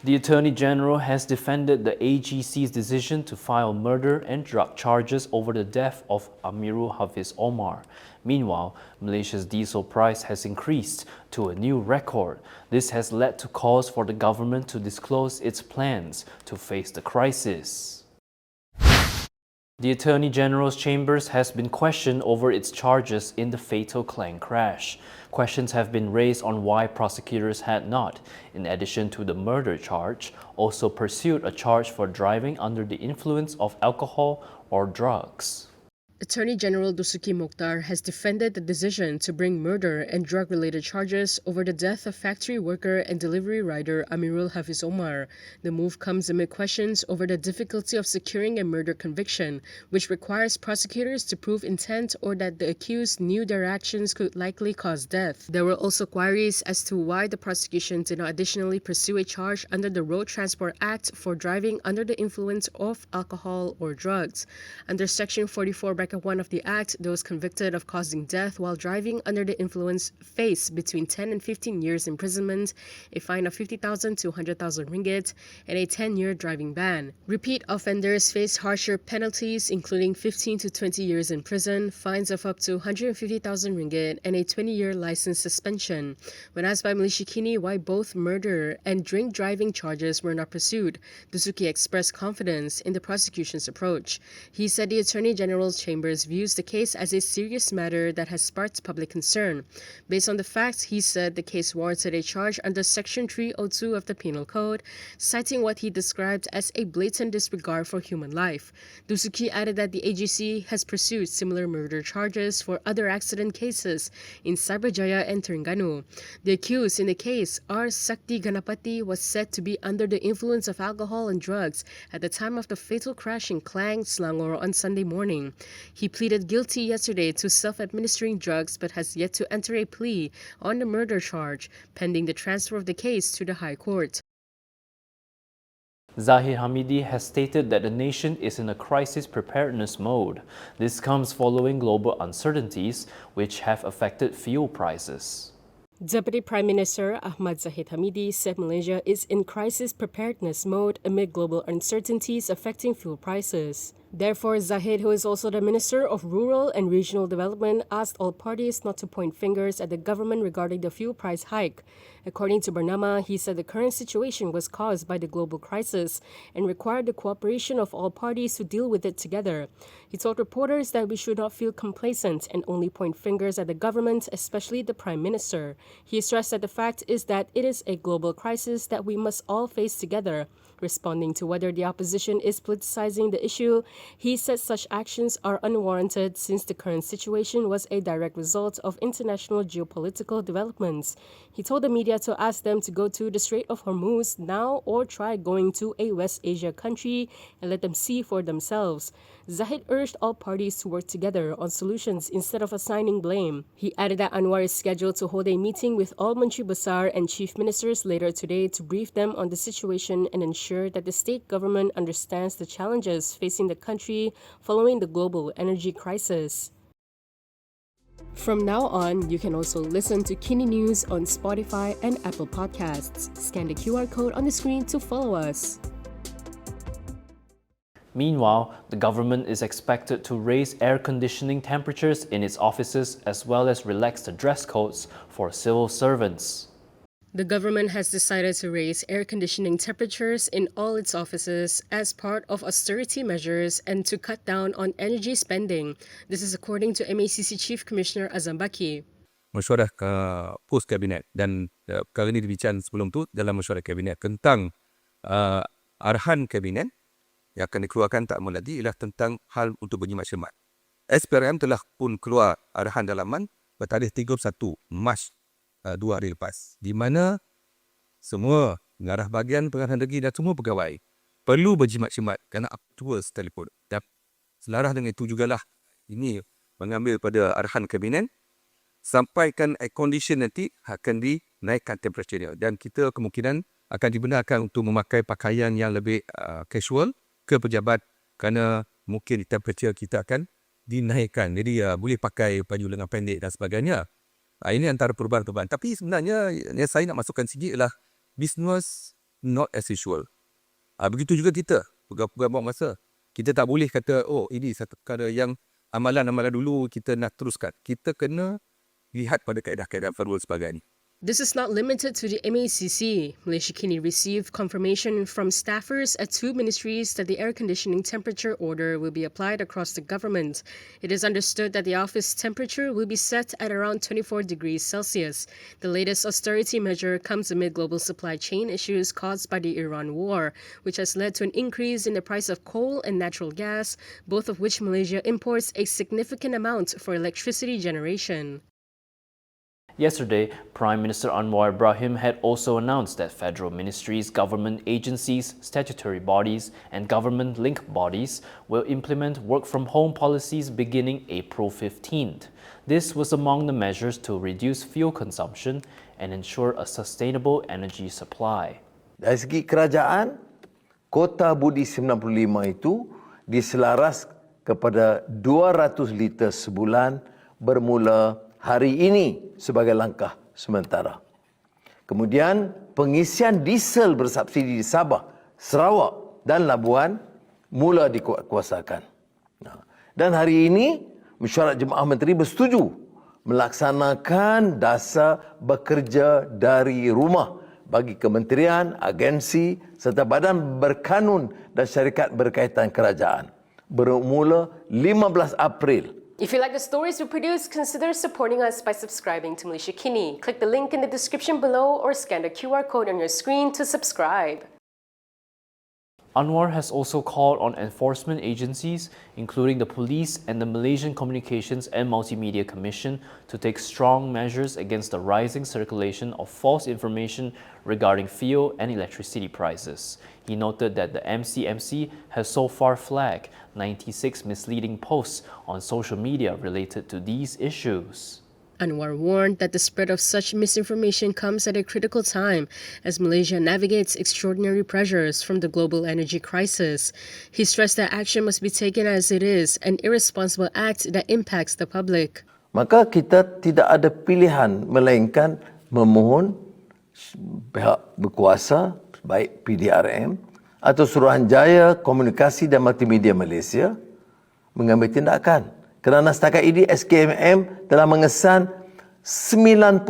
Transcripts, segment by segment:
The Attorney General has defended the AGC's decision to file murder and drug charges over the death of Amirul Hafiz Omar. Meanwhile, Malaysia's diesel price has increased to a new record. This has led to calls for the government to disclose its plans to face the crisis. The Attorney General's chambers has been questioned over its charges in the fatal Klang crash. Questions have been raised on why prosecutors had not, in addition to the murder charge, also pursued a charge for driving under the influence of alcohol or drugs. Attorney General Dusuki Mokhtar has defended the decision to bring murder and drug-related charges over the death of factory worker and delivery rider Amirul Hafiz Omar. The move comes amid questions over the difficulty of securing a murder conviction, which requires prosecutors to prove intent or that the accused knew their actions could likely cause death. There were also queries as to why the prosecution did not additionally pursue a charge under the Road Transport Act for driving under the influence of alcohol or drugs. Under Section 44(1) of the Act, those convicted of causing death while driving under the influence face between 10 and 15 years imprisonment, a fine of 50,000 to 100,000 ringgit, and a 10-year driving ban. Repeat offenders face harsher penalties, including 15 to 20 years in prison, fines of up to 150,000 ringgit, and a 20-year license suspension. When asked by Malaysia Kini why both murder and drink driving charges were not pursued, Dusuki expressed confidence in the prosecution's approach. He said the Attorney General's chamber views the case as a serious matter that has sparked public concern. Based on the facts, he said the case warranted a charge under Section 302 of the Penal Code, citing what he described as a blatant disregard for human life. Dusuki added that the AGC has pursued similar murder charges for other accident cases in Cyberjaya and Terengganu. The accused in the case, R. Sakti Ganapati, was said to be under the influence of alcohol and drugs at the time of the fatal crash in Klang, Selangor on Sunday morning. He pleaded guilty yesterday to self-administering drugs but has yet to enter a plea on the murder charge, pending the transfer of the case to the High Court. Zahid Hamidi has stated that the nation is in a crisis preparedness mode. This comes following global uncertainties which have affected fuel prices. Deputy Prime Minister Ahmad Zahid Hamidi said Malaysia is in crisis preparedness mode amid global uncertainties affecting fuel prices. Therefore, Zahid, who is also the Minister of Rural and Regional Development, asked all parties not to point fingers at the government regarding the fuel price hike. According to Bernama, he said the current situation was caused by the global crisis and required the cooperation of all parties to deal with it together. He told reporters that we should not feel complacent and only point fingers at the government, especially the Prime Minister. He stressed that the fact is that it is a global crisis that we must all face together. Responding to whether the opposition is politicizing the issue, he said such actions are unwarranted since the current situation was a direct result of international geopolitical developments. He told the media to ask them to go to the Strait of Hormuz now or try going to a West Asia country and let them see for themselves. Zahid urged all parties to work together on solutions instead of assigning blame. He added that Anwar is scheduled to hold a meeting with all Menteri Besar and Chief Ministers later today to brief them on the situation and ensure that the state government understands the challenges facing the country following the global energy crisis. From now on, you can also listen to KiniNews on Spotify and Apple Podcasts. Scan the QR code on the screen to follow us. Meanwhile, the government is expected to raise air conditioning temperatures in its offices as well as relax the dress codes for civil servants. The government has decided to raise air conditioning temperatures in all its offices as part of austerity measures and to cut down on energy spending. This is according to MACC Chief Commissioner Azam Baki. Mesyuarat pos kabinet dan perkara ini dibincang sebelum tu dalam mesyuarat kabinet tentang arahan kabinet yang akan dikeluarkan tak lama lagi ialah tentang hal untuk berjimat cermat. SPRM telah pun keluar arahan dalaman bertarikh 31 Mac 2 hari lepas, di mana semua pengarah bahagian pengarah negeri dan semua pegawai perlu berjimat cermat kerana aktual telefon. Dan selaras dengan itu jugalah ini mengambil pada arahan kabinet sampaikan air condition nanti akan dinaikkan temperaturnya dan kita kemungkinan akan dibenarkan untuk memakai pakaian yang lebih casual ke pejabat kerana mungkin temperature kita akan dinaikkan. Jadi boleh pakai baju lengan pendek dan sebagainya. Ini antara perubahan-perubahan. Tapi sebenarnya yang saya nak masukkan sikit ialah business not as usual. Begitu juga kita, pegang-pegang buang masa. Kita tak boleh kata, oh ini satu perkara yang amalan-amalan dulu kita nak teruskan. Kita kena lihat pada kaedah-kaedah federal sebagai ini. This is not limited to the MACC. Malaysia Kini received confirmation from staffers at 2 ministries that the air conditioning temperature order will be applied across the government. It is understood that the office temperature will be set at around 24 degrees Celsius. The latest austerity measure comes amid global supply chain issues caused by the Iran war, which has led to an increase in the price of coal and natural gas, both of which Malaysia imports a significant amount for electricity generation. Yesterday, Prime Minister Anwar Ibrahim had also announced that federal ministries, government agencies, statutory bodies, and government-linked bodies will implement work-from-home policies beginning April 15th. This was among the measures to reduce fuel consumption and ensure a sustainable energy supply. Dari segi kerajaan, kota budi 95 itu diselaras kepada 200 liter sebulan bermula hari ini sebagai langkah sementara. Kemudian pengisian diesel bersubsidi di Sabah, Sarawak dan Labuan mula dikuasakan. Dan hari ini mesyuarat Jemaah Menteri bersetuju melaksanakan dasar bekerja dari rumah bagi kementerian, agensi serta badan berkanun dan syarikat berkaitan kerajaan bermula 15 April. If you like the stories we produce, consider supporting us by subscribing to Malaysia Kini. Click the link in the description below or scan the QR code on your screen to subscribe. Anwar has also called on enforcement agencies, including the police and the Malaysian Communications and Multimedia Commission, to take strong measures against the rising circulation of false information regarding fuel and electricity prices. He noted that the MCMC has so far flagged 96 misleading posts on social media related to these issues. Anwar warned that the spread of such misinformation comes at a critical time as Malaysia navigates extraordinary pressures from the global energy crisis. He stressed that action must be taken as it is an irresponsible act that impacts the public. Maka kita tidak ada pilihan melainkan memohon pihak berkuasa baik PDRM atau Suruhanjaya Komunikasi dan Multimedia Malaysia mengambil tindakan. Kerana setakat ini SKMM telah mengesan 96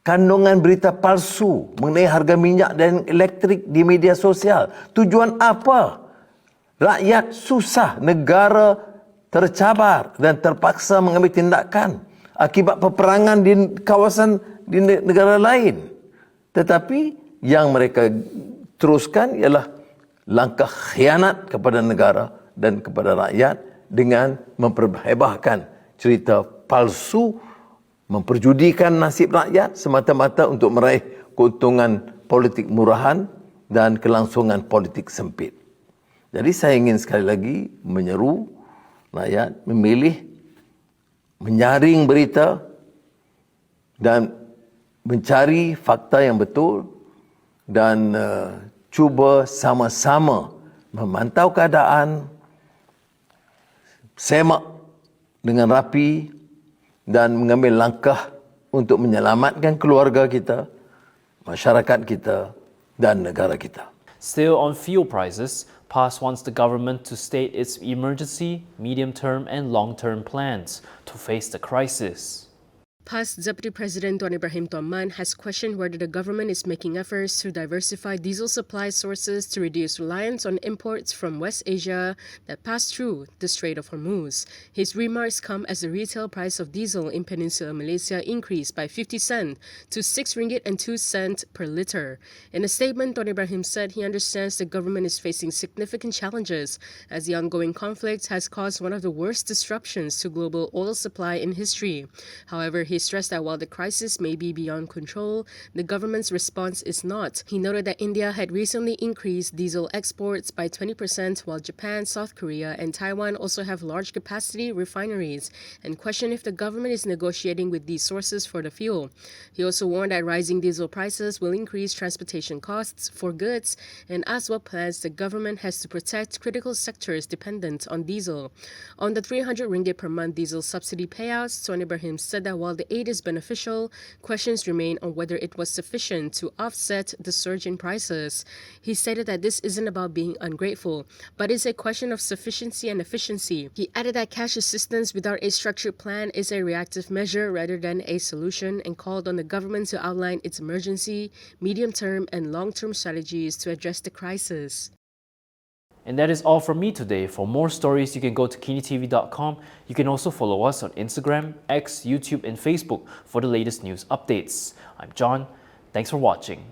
kandungan berita palsu mengenai harga minyak dan elektrik di media sosial. Tujuan apa? Rakyat susah, negara tercabar dan terpaksa mengambil tindakan akibat peperangan di kawasan di negara lain. Tetapi yang mereka teruskan ialah langkah khianat kepada negara dan kepada rakyat dengan memperhebahkan cerita palsu, memperjudikan nasib rakyat semata-mata untuk meraih keuntungan politik murahan dan kelangsungan politik sempit. Jadi saya ingin sekali lagi menyeru rakyat memilih menyaring berita dan mencari fakta yang betul dan cuba sama-sama memantau keadaan, semak dengan rapi dan mengambil langkah untuk menyelamatkan keluarga kita, masyarakat kita dan negara kita. Still on fuel prices, PAS wants the government to state its emergency, medium-term and long-term plans to face the crisis. PAS Deputy President Tuan Ibrahim Tuan Man has questioned whether the government is making efforts to diversify diesel supply sources to reduce reliance on imports from West Asia that pass through the Strait of Hormuz. His remarks come as the retail price of diesel in Peninsular Malaysia increased by 50 cents to 6 ringgit and 2 cents per litre. In a statement, Tuan Ibrahim said he understands the government is facing significant challenges as the ongoing conflict has caused one of the worst disruptions to global oil supply in history. However, he stressed that while the crisis may be beyond control, the government's response is not. He noted that India had recently increased diesel exports by 20%, while Japan, South Korea, and Taiwan also have large capacity refineries, and questioned if the government is negotiating with these sources for the fuel. He also warned that rising diesel prices will increase transportation costs for goods and asked what plans the government has to protect critical sectors dependent on diesel. On the 300 ringgit per month diesel subsidy payouts, Tuan Ibrahim said that while the the aid is beneficial, questions remain on whether it was sufficient to offset the surge in prices. He stated that this isn't about being ungrateful, but is a question of sufficiency and efficiency. He added that cash assistance without a structured plan is a reactive measure rather than a solution, and called on the government to outline its emergency, medium-term and long-term strategies to address the crisis. And that is all from me today. For more stories, you can go to KiniTv.com. You can also follow us on Instagram, X, YouTube, and Facebook for the latest news updates. I'm John. Thanks for watching.